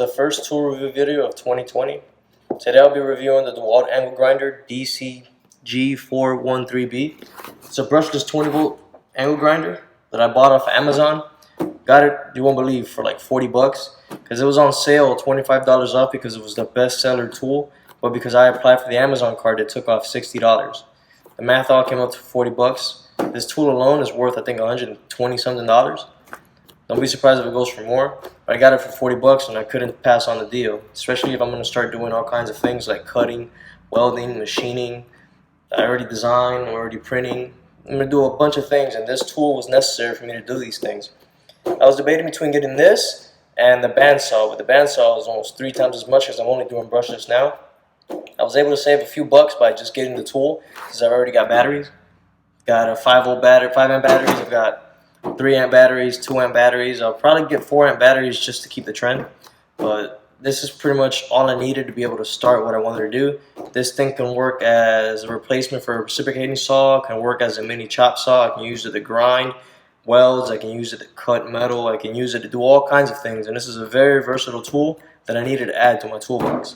the first tool review video of 2020. Today I'll be reviewing the Dewalt angle grinder DCG413B. It's a brushless 20-volt angle grinder that I bought off Amazon. Got it, you won't believe, for like 40 bucks because it was on sale, $25 off because it was the best seller tool, but because I applied for the Amazon card it took off $60. The math all came up to 40 bucks. This tool alone is worth I think 120 something dollars. Don't be surprised if it goes for more, but I got it for 40 bucks and I couldn't pass on the deal, especially if I'm going to start doing all kinds of things like cutting, welding, machining. I already designed, I'm already printing. I'm going to do a bunch of things, and this tool was necessary for me to do these things. I was debating between getting this and the bandsaw, but the bandsaw is almost 3 times as much because I'm only doing brushless now. I was able to save a few bucks by just getting the tool because I've already got batteries. Got a 5-volt battery, 5-amp batteries. I've got 3-amp batteries, 2-amp batteries. I'll probably get 4-amp batteries just to keep the trend. But this is pretty much all I needed to be able to start what I wanted to do. This thing can work as a replacement for a reciprocating saw. It can work as a mini chop saw. I can use it to grind welds. I can use it to cut metal. I can use it to do all kinds of things. And this is a very versatile tool that I needed to add to my toolbox.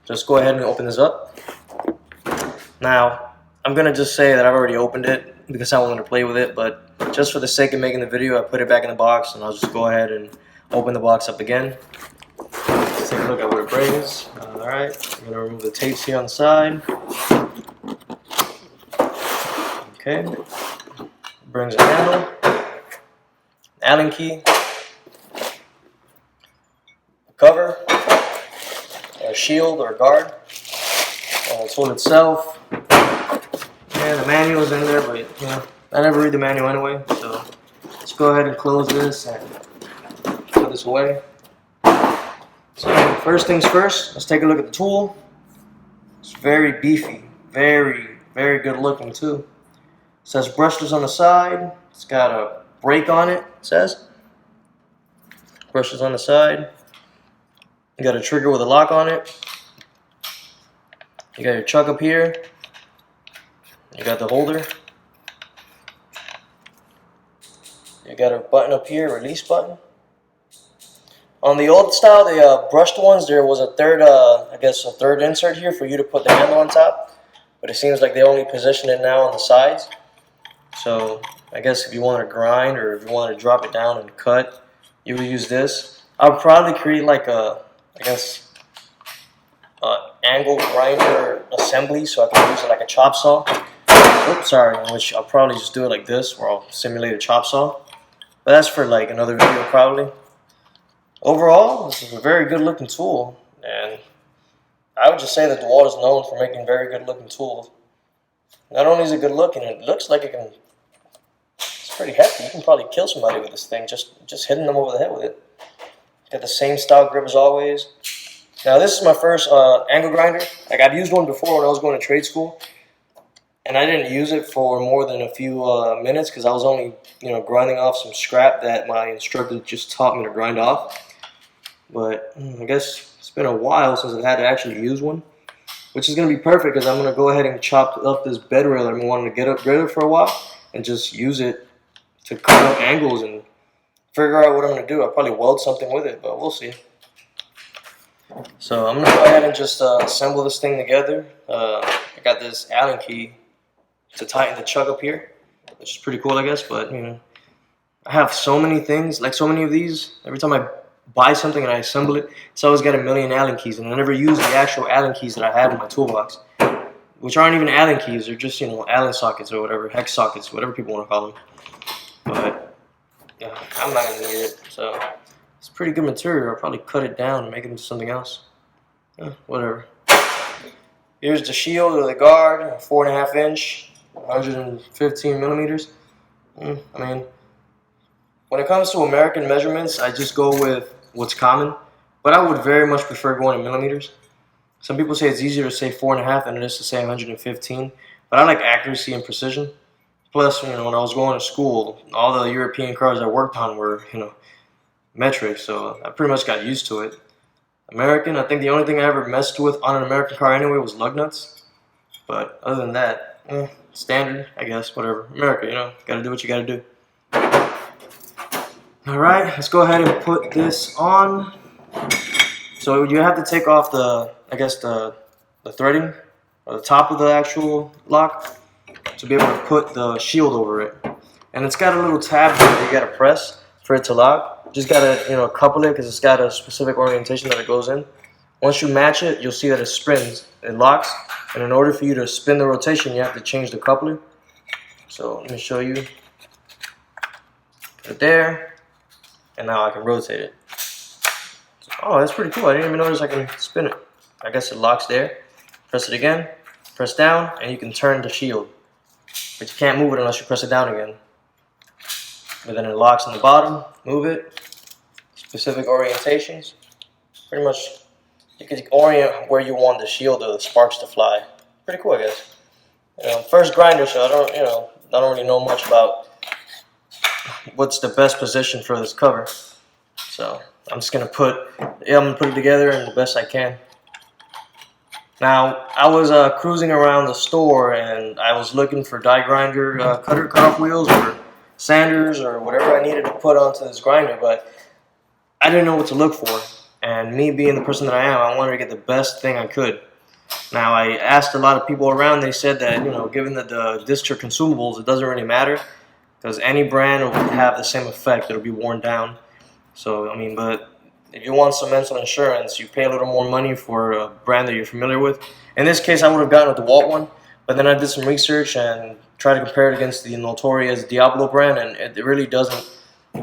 Just go ahead and open this up. Now, I'm going to just say that I've already opened it because I wanted to play with it, but just for the sake of making the video, I put it back in the box, and I'll just go ahead and open the box up again. Let's take a look at what it brings. Alright, I'm going to remove the tapes here on the side. Okay. It brings a handle, Allen key, a cover, a shield or a guard, the tool itself. Yeah, the manual is in there, but you know, I never read the manual anyway, so let's go ahead and close this and put this away. So first things first, let's take a look at the tool. It's very beefy, very good looking too. It says brushless on the side. It's got a brake on it, it says. Brushless on the side. You got a trigger with a lock on it. You got your chuck up here. You got the holder. You got a button up here, release button. On the old style, the brushed ones, there was a third, I guess a third insert here for you to put the handle on top. But it seems like they only position it now on the sides. So I guess if you want to grind or if you want to drop it down and cut, you would use this. I'll probably create like a, I guess, angle grinder assembly so I can use it like a chop saw. Oops, sorry, which I'll probably just do it like this where I'll simulate a chop saw. But that's for like another video probably. Overall, this is a very good looking tool, and I would just say that Dewalt is known for making very good looking tools. Not only is it good looking, it looks like it can, it's pretty hefty. You can probably kill somebody with this thing, just hitting them over the head with it. It's got the same style grip as always. Now this is my first angle grinder. Like I've used one before when I was going to trade school, and I didn't use it for more than a few minutes because I was only, grinding off some scrap that my instructor just taught me to grind off. But I guess it's been a while since I've had to actually use one, which is going to be perfect because I'm going to go ahead and chop up this bed rail I've been wanting to get up rid of for a while and just use it to cut up angles and figure out what I'm going to do. I'll probably weld something with it, but we'll see. So I'm going to go ahead and just assemble this thing together. I got this Allen key to tighten the chuck up here, which is pretty cool, I guess, but I have so many things, like so many of these. Every time I buy something and I assemble it, it's always got a million Allen keys, and I never use the actual Allen keys that I have in my toolbox, which aren't even Allen keys. They're just, Allen sockets or whatever, hex sockets, whatever people want to call them. But yeah, I'm not going to need it, so it's pretty good material. I'll probably cut it down and make it into something else. Whatever. Here's the shield or the guard, 4.5 inch, 115 millimeters. I mean, when it comes to American measurements, I just go with what's common, but I would very much prefer going in millimeters. Some people say it's easier to say 4.5 than it is to say 115, but I like accuracy and precision. Plus, when I was going to school, all the European cars I worked on were, metric, so I pretty much got used to it. American, I think the only thing I ever messed with on an American car anyway was lug nuts. But other than that, standard, I guess, whatever. America, gotta do what you gotta do. Alright, let's go ahead and put this on. So you have to take off the, I guess the threading, or the top of the actual lock, to be able to put the shield over it. And it's got a little tab that you gotta press for it to lock. Just gotta, you know, couple it because it's got a specific orientation that it goes in. Once you match it, you'll see that it spins, it locks. And in order for you to spin the rotation, you have to change the coupler. So let me show you. Put it there, and now I can rotate it. Oh, that's pretty cool. I didn't even notice I can spin it. I guess it locks there. Press it again, press down, and you can turn the shield. But you can't move it unless you press it down again. But then it locks on the bottom, move it. Specific orientations. Pretty much, you can orient where you want the shield or the sparks to fly. Pretty cool, I guess. You know, first grinder, so I don't really know much about what's the best position for this cover. So I'm just gonna put it together in the best I can. Now I was cruising around the store and I was looking for die grinder cutoff wheels or sanders or whatever I needed to put onto this grinder, but I didn't know what to look for. And me being the person that I am, I wanted to get the best thing I could. Now I asked a lot of people around. They said that, you know, given that the discs are consumables, it doesn't really matter because any brand will have the same effect. It'll be worn down. So I mean, but if you want some mental insurance, you pay a little more money for a brand that you're familiar with. In this case, I would have gotten a Dewalt one, but then I did some research and tried to compare it against the notorious Diablo brand, and it really doesn't.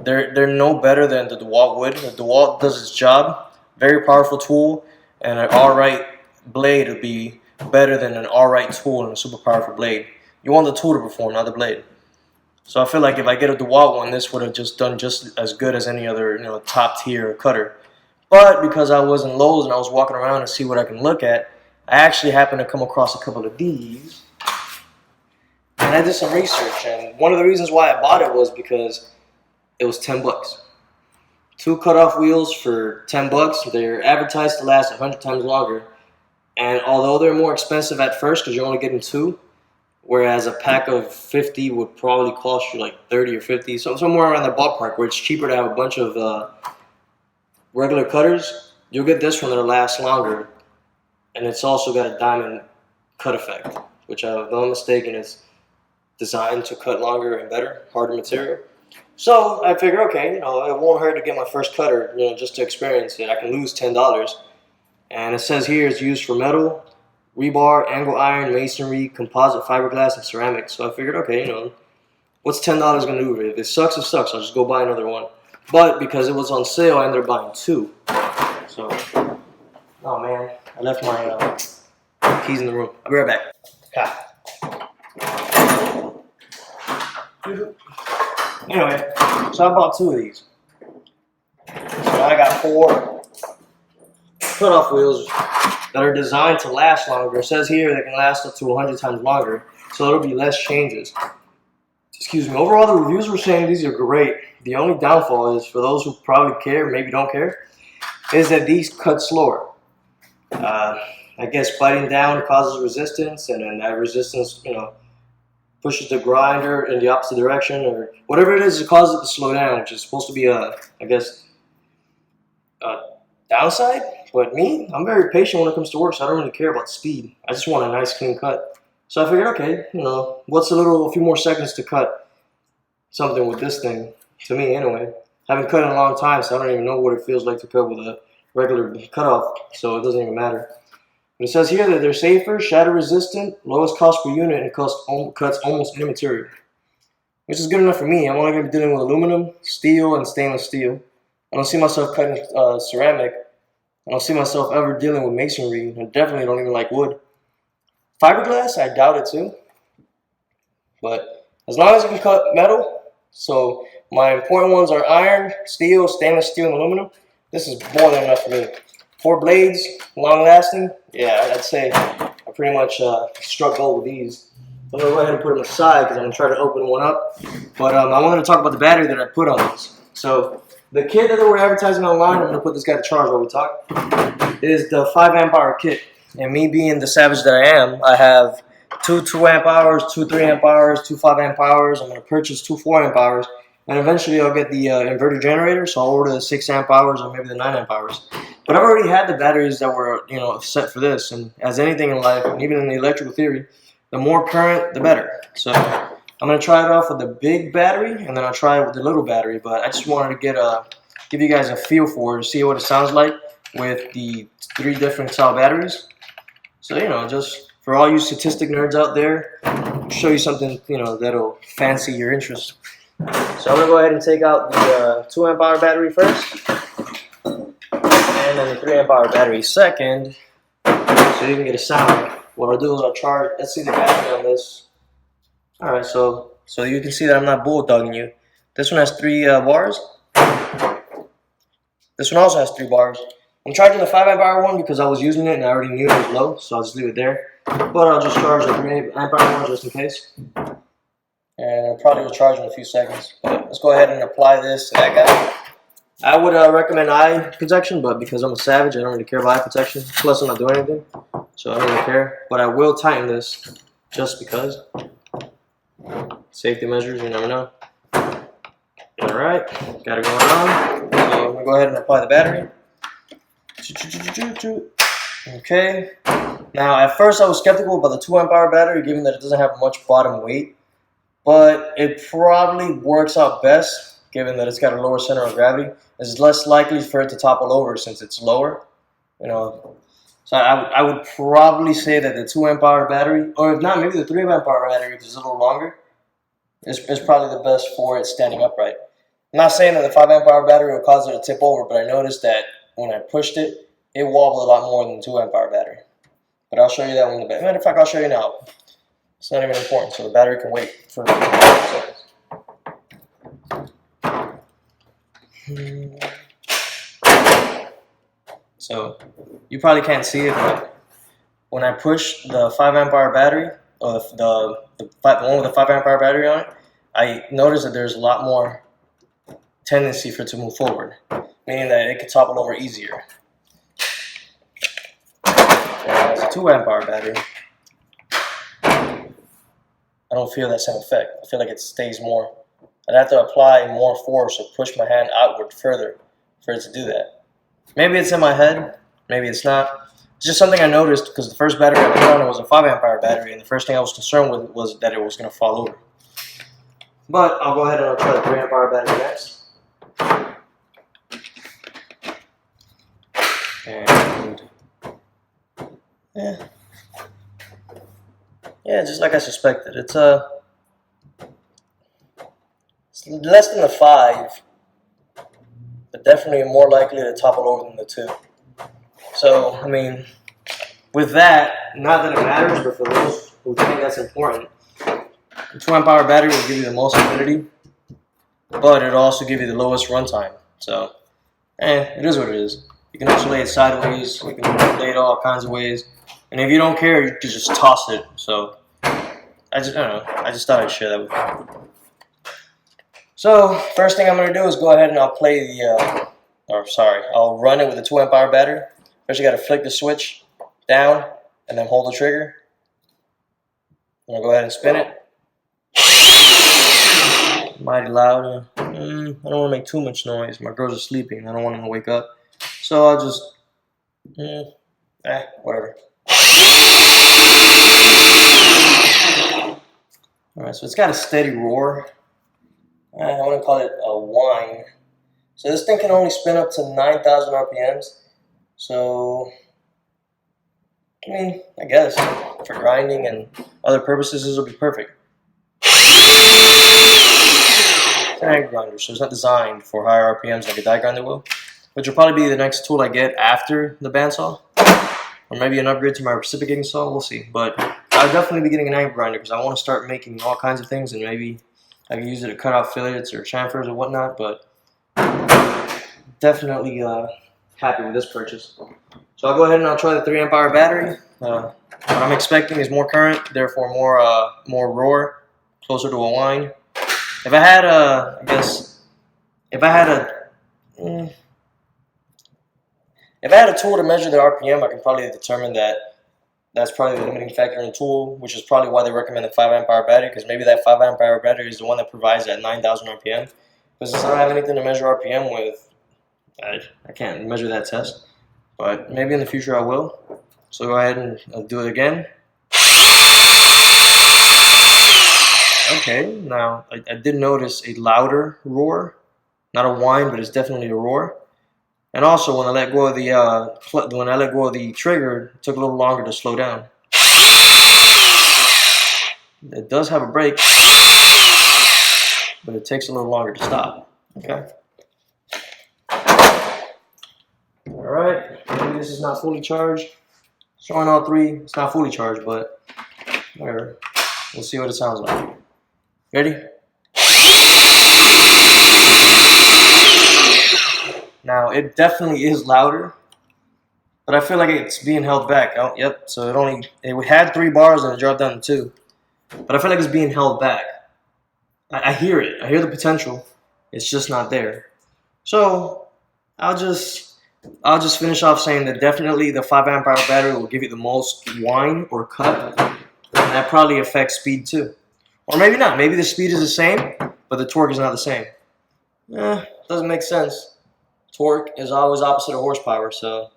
They're no better than the Dewalt would. The Dewalt does its job. Very powerful tool, and an alright blade would be better than an alright tool and a super powerful blade. You want the tool to perform, not the blade. So I feel like if I get a Dewalt one, this would have just done just as good as any other, you know, top tier cutter. But because I was in Lowe's and I was walking around to see what I can look at, I actually happened to come across a couple of these. And I did some research, and one of the reasons why I bought it was because it was 10 bucks. 2 cutoff wheels for 10 bucks. They're advertised to last 100 times longer. And although they're more expensive at first because you're only getting 2, whereas a pack of 50 would probably cost you like 30 or 50, so somewhere around the ballpark where it's cheaper to have a bunch of regular cutters, you'll get this one that'll last longer. And it's also got a diamond cut effect, which if I'm not mistaken is designed to cut longer and better, harder material. So I figure, okay, you know, it won't hurt to get my first cutter, you know, just to experience it. I can lose $10. And it says here it's used for metal, rebar, angle iron, masonry, composite fiberglass, and ceramics. So I figured, okay, you know, what's $10 going to do? If it sucks, it sucks. I'll just go buy another one. But because it was on sale, I ended up buying 2. So, oh man, I left my keys in the room. I'll be right back. Anyway, so I bought 2 of these. So I got 4 cutoff wheels that are designed to last longer. It says here they can last up to 100 times longer, so it'll be less changes. Excuse me. Overall, the reviews were saying these are great. The only downfall is, for those who probably care, maybe don't care, is that these cut slower. I guess biting down causes resistance, and then that resistance, you know, pushes the grinder in the opposite direction, or whatever it is, it causes it to slow down, which is supposed to be a, I guess, a downside. But me, I'm very patient when it comes to work, so I don't really care about speed. I just want a nice clean cut. So I figured, okay, you know, what's a few more seconds to cut something with this thing, to me anyway. I haven't cut in a long time, so I don't even know what it feels like to cut with a regular cutoff, so it doesn't even matter. And it says here that they're safer, shatter resistant, lowest cost per unit, and cuts almost any material, which is good enough for me. I'm only going to be dealing with aluminum, steel, and stainless steel. I don't see myself cutting ceramic. I don't see myself ever dealing with masonry. I definitely don't even like wood. Fiberglass, I doubt it too. But as long as I can cut metal, so my important ones are iron, steel, stainless steel, and aluminum, this is more than enough for me. 4 blades, long lasting. Yeah, I'd say I pretty much struck gold with these. I'm going to go ahead and put them aside because I'm going to try to open one up. But I wanted to talk about the battery that I put on this. So the kit that they were advertising online, I'm going to put this guy to charge while we talk, is the 5 amp hour kit. And me being the savage that I am, I have 2 amp hours, 2 3 amp hours, 2 5 amp hours. I'm going to purchase 2 4 amp hours. And eventually I'll get the inverter generator, so I'll order the 6 amp hours or maybe the 9 amp hours. But I've already had the batteries that were, you know, set for this. And as anything in life, and even in the electrical theory, the more current, the better. So I'm gonna try it off with the big battery, and then I'll try it with the little battery. But I just wanted to give you guys a feel for it, see what it sounds like with the 3 different style batteries. So, you know, just for all you statistic nerds out there, I'll show you something, you know, that'll fancy your interest. So I'm gonna go ahead and take out the 2 amp hour battery first, and then the 3 amp hour battery second, so you can get a sound. What I'll do is I'll charge. Let's see the battery on this. All right, so you can see that I'm not bulldogging you. This one has 3 bars. This one also has 3 bars. I'm charging the 5 amp hour one because I was using it and I already knew it was low, so I'll just leave it there. But I'll just charge the 3 amp hour one just in case. And I'll probably will charge in a few seconds. But let's go ahead and apply this to that guy. I would recommend eye protection, but because I'm a savage, I don't really care about eye protection. Plus, I'm not doing anything, so I don't really care. But I will tighten this just because. Safety measures, you never know. Alright, got it going on. So I'm going to go ahead and apply the battery. Okay. Now, at first I was skeptical about the 2 amp hour battery, given that it doesn't have much bottom weight. But it probably works out best, given that it's got a lower center of gravity. It's less likely for it to topple over since it's lower. You know, so I would probably say that the 2 amp hour battery, or if not, maybe the 3 amp hour battery, because it's a little longer, is probably the best for it standing upright. I'm not saying that the 5 amp hour battery will cause it to tip over, but I noticed that when I pushed it, it wobbled a lot more than the 2 amp hour battery. But I'll show you that one in the back. Matter of fact, I'll show you now. It's not even important, so the battery can wait for 5 seconds. So you probably can't see it, but when I push the 5 amp hour battery, or the one with the 5 amp hour battery on it, I noticed that there's a lot more tendency for it to move forward, meaning that it could topple over easier. As a 2 amp hour battery, I don't feel that same effect. I feel like it stays more. I'd have to apply more force or push my hand outward further for it to do that. Maybe it's in my head, maybe it's not. It's just something I noticed because the first battery I put on it was a 5 amp hour battery, and the first thing I was concerned with was that it was going to fall over. But I'll go ahead and I'll try the 3 amp hour battery next. And yeah, just like I suspected. It's less than the 5, but definitely more likely to topple over than the 2. So, I mean, with that, not that it matters, but for those who think that's important, the 2 amp hour battery will give you the most humidity, but it'll also give you the lowest runtime. So, it is what it is. You can also lay it sideways, you can lay it all kinds of ways, and if you don't care, you can just toss it. So, I don't know, I just thought I'd share that with you. So, first thing I'm going to do is go ahead and I'll play I'll run it with a 2 amp hour battery. First, you got to flick the switch down and then hold the trigger. I'm going to go ahead and spin it. Mighty loud. I don't want to make too much noise. My girls are sleeping. I don't want them to wake up. So I'll just, whatever. Alright, so it's got a steady roar. I wouldn't call it a whine. So this thing can only spin up to 9,000 RPMs. So, I mean, I guess for grinding and other purposes, this will be perfect. It's an angle grinder, so it's not designed for higher RPMs like a die grinder will, which will probably be the next tool I get after the bandsaw, or maybe an upgrade to my reciprocating saw. We'll see. But I'll definitely be getting an angle grinder because I want to start making all kinds of things, and maybe I can use it to cut out fillets or chamfers or whatnot. But definitely happy with this purchase. So I'll go ahead and I'll try the 3 amp hour battery. What I'm expecting is more current, therefore more roar, closer to a whine. If I had a tool to measure the RPM, I can probably determine that that's probably the limiting factor in the tool, which is probably why they recommend the 5 amp hour battery, because maybe that 5 amp hour battery is the one that provides that 9,000 RPM. But since I don't have anything to measure RPM with, I can't measure that test. but maybe in the future I will. So go ahead and do it again. Okay, now I did notice a louder roar, not a whine, but it's definitely a roar. And also, when I let go of the trigger, it took a little longer to slow down. It does have a brake, but it takes a little longer to stop. Okay. All right. Maybe this is not fully charged. Showing all three, it's not fully charged, but whatever. We'll see what it sounds like. Ready? Now it definitely is louder, but I feel like it's being held back. Oh, yep. So it had 3 bars and it dropped down to 2, but I feel like it's being held back. I hear it. I hear the potential. It's just not there. So I'll just finish off saying that definitely the 5 amp hour battery will give you the most whine or cut, and that probably affects speed too. Or maybe not. Maybe the speed is the same, but the torque is not the same. Doesn't make sense. Torque is always opposite of horsepower, so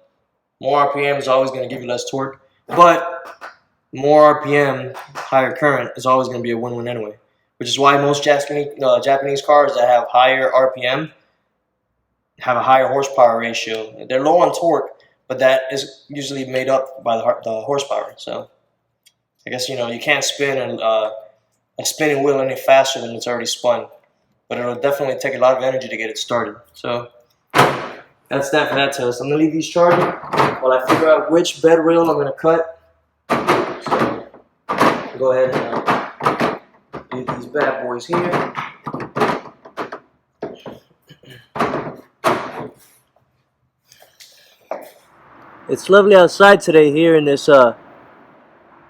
more RPM is always going to give you less torque. But more RPM, higher current, is always going to be a win-win anyway. Which is why most Japanese cars that have higher RPM have a higher horsepower ratio. They're low on torque, but that is usually made up by the horsepower. So I guess, you can't spin a spinning wheel any faster than it's already spun. But it'll definitely take a lot of energy to get it started. So that's that for that test. I'm going to leave these charging while I figure out which bed rail I'm going to cut. So go ahead and do these bad boys here. It's lovely outside today here in this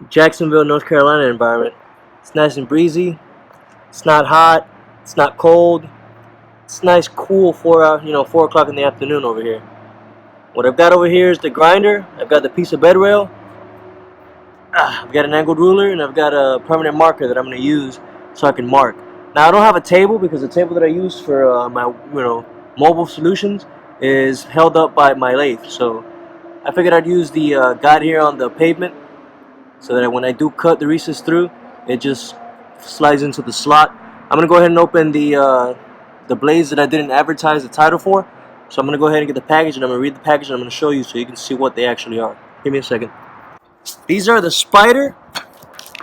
Jacksonville, North Carolina environment. It's nice and breezy. It's not hot. It's not cold. It's nice, cool 4 o'clock in the afternoon over here. What I've got over here is the grinder. I've got the piece of bed rail. I've got an angled ruler, and I've got a permanent marker that I'm going to use so I can mark. Now I don't have a table because the table that I use for my mobile solutions is held up by my lathe. So I figured I'd use the guide here on the pavement so that when I do cut the recess through, it just slides into the slot. I'm going to go ahead and open the blades that I didn't advertise the title for. So I'm going to go ahead and get the package, and I'm going to read the package, and I'm going to show you so you can see what they actually are. Give me a second. These are the Spider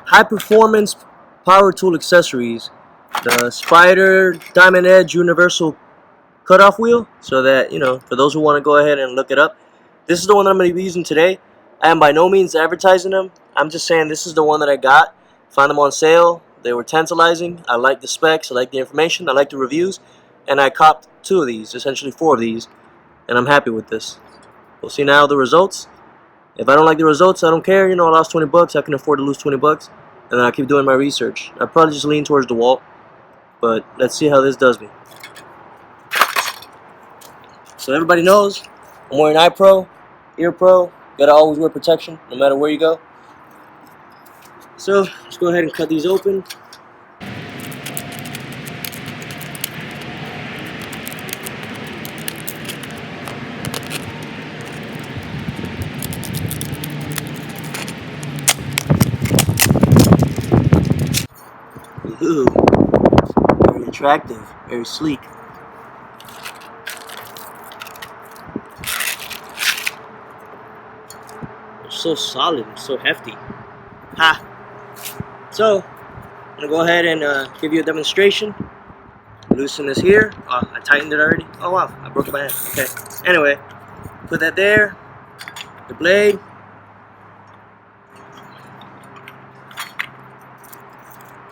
High Performance Power Tool Accessories. The Spider Diamond Edge Universal Cutoff Wheel, so that, for those who want to go ahead and look it up. This is the one that I'm going to be using today. I am by no means advertising them. I'm just saying this is the one that I got. Found them on sale. They were tantalizing. I like the specs. I like the information. I like the reviews. And I copped 2 of these, essentially 4 of these. And I'm happy with this. We'll see now the results. If I don't like the results, I don't care. I lost 20 bucks. I can afford to lose 20 bucks. And then I'll keep doing my research. I'll probably just lean towards Dewalt. But let's see how this does me. So everybody knows I'm wearing eye pro, ear pro. Gotta always wear protection no matter where you go. So let's go ahead and cut these open. Ooh, very attractive, very sleek. They're so solid, so hefty. Ha! So, I'm going to go ahead and give you a demonstration. Loosen this here. Oh, I tightened it already. Oh wow, I broke it by hand. Okay. Anyway, put that there. The blade.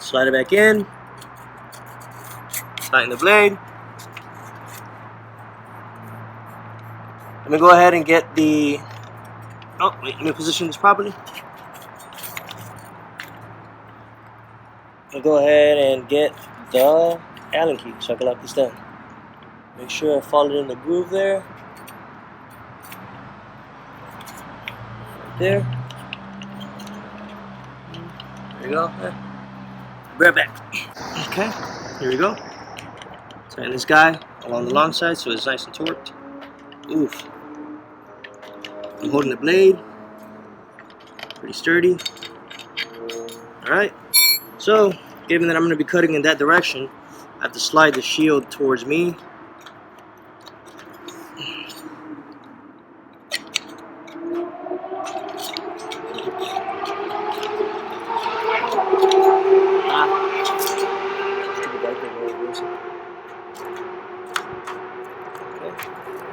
Slide it back in. Tighten the blade. Let me go ahead and get the... Oh, wait, let me position this properly. I'll go ahead and get the Allen key so I can lock this down. Make sure I follow it in the groove there. Right there. There you go. Be right back. Okay, here we go. Tighten this guy along the long side so it's nice and torqued. Oof. I'm holding the blade, pretty sturdy. Alright, so given that I'm going to be cutting in that direction, I have to slide the shield towards me.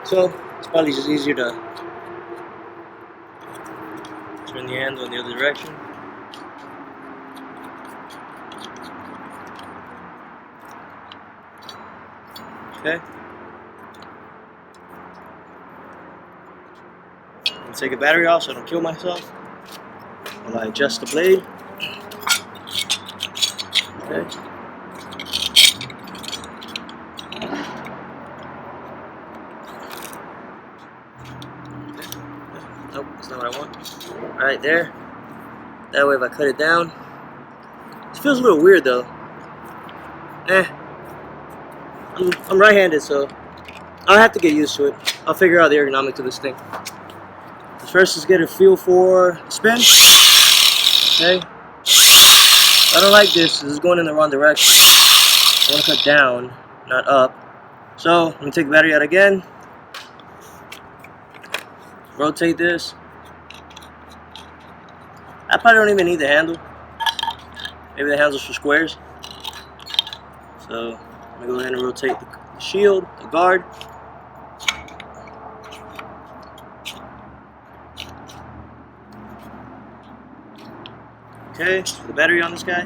So it's probably just easier to turn the handle in the other direction. Okay. And take a battery off so I don't kill myself while I adjust the blade. Okay. Nope, that's not what I want. Alright, there. That way if I cut it down. It feels a little weird though. I'm right-handed, so I'll have to get used to it. I'll figure out the ergonomics of this thing. First, let's get a feel for spin. Okay. I don't like this. This is going in the wrong direction. I want to cut down, not up. So, let me take the battery out again. Rotate this. I probably don't even need the handle. Maybe the handle's for squares. So, I'm going to go ahead and rotate the shield, the guard. Okay, put the battery on this guy.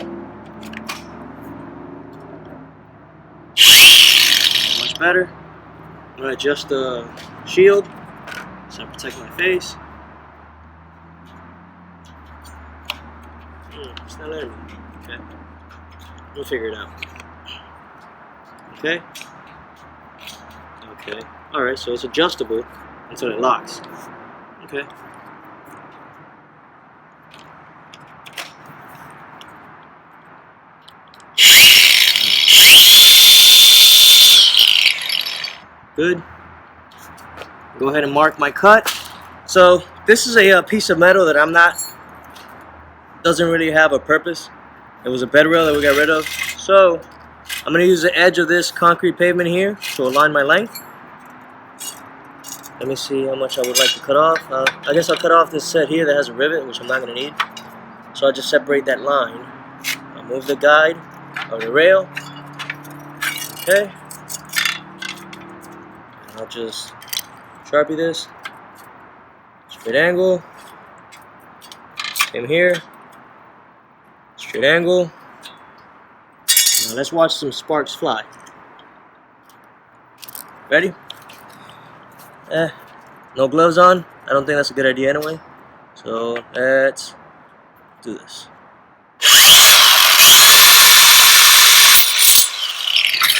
Much better. I'm going to adjust the shield so I protect my face. It's not letting me. Okay. We'll figure it out. Okay. Okay. Alright, so it's adjustable until it locks. Okay. Good. Go ahead and mark my cut. So this is a piece of metal that doesn't really have a purpose. It was a bed rail that we got rid of. So I'm going to use the edge of this concrete pavement here to align my length. Let me see how much I would like to cut off. I guess I'll cut off this set here that has a rivet, which I'm not going to need. So I'll just separate that line. I'll move the guide of the rail. Okay. I'll just Sharpie this. Straight angle. Same here. Straight angle. Now let's watch some sparks fly. Ready? No gloves on. I don't think that's a good idea anyway. So let's do this.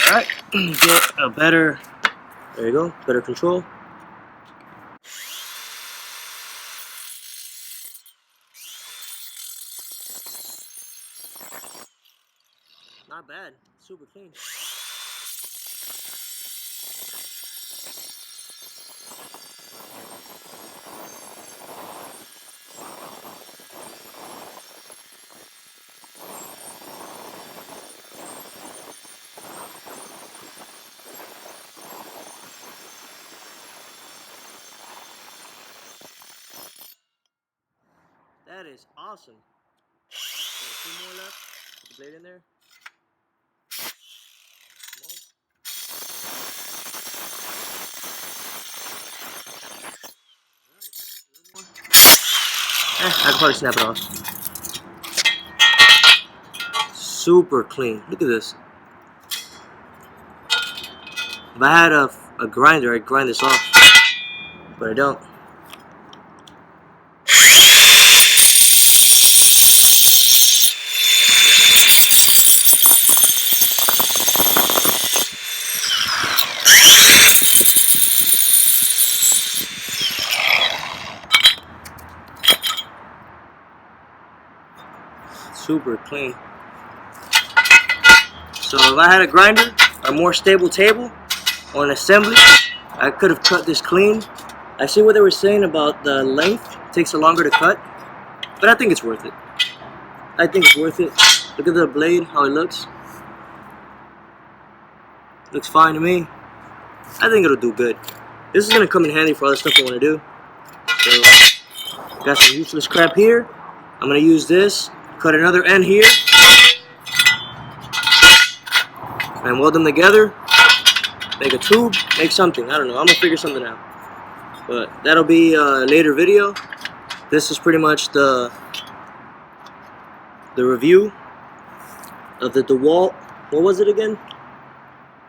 Alright, get a better, there you go, better control. Not bad, super clean. That is awesome. Got a few more left. Put the blade in there. I can probably snap it off. Super clean. Look at this. If I had a grinder, I'd grind this off. But I don't. Super clean. So if I had a grinder, a more stable table, or an assembly, I could have cut this clean I see what they were saying about the length. It takes longer to cut, but I think it's worth it. I think it's worth it. Look at the blade, how it looks. Looks fine to me. I think it'll do good. This is gonna come in handy for other stuff I want to do. So, got some useless crap here. I'm gonna use this. Cut another end here, and weld them together. Make a tube. Make something. I don't know. I'm gonna figure something out. But that'll be a later video. This is pretty much the review of the Dewalt. What was it again?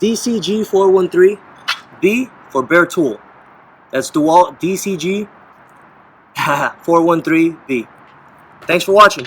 DCG413B for bare tool. That's Dewalt DCG413B. Thanks for watching.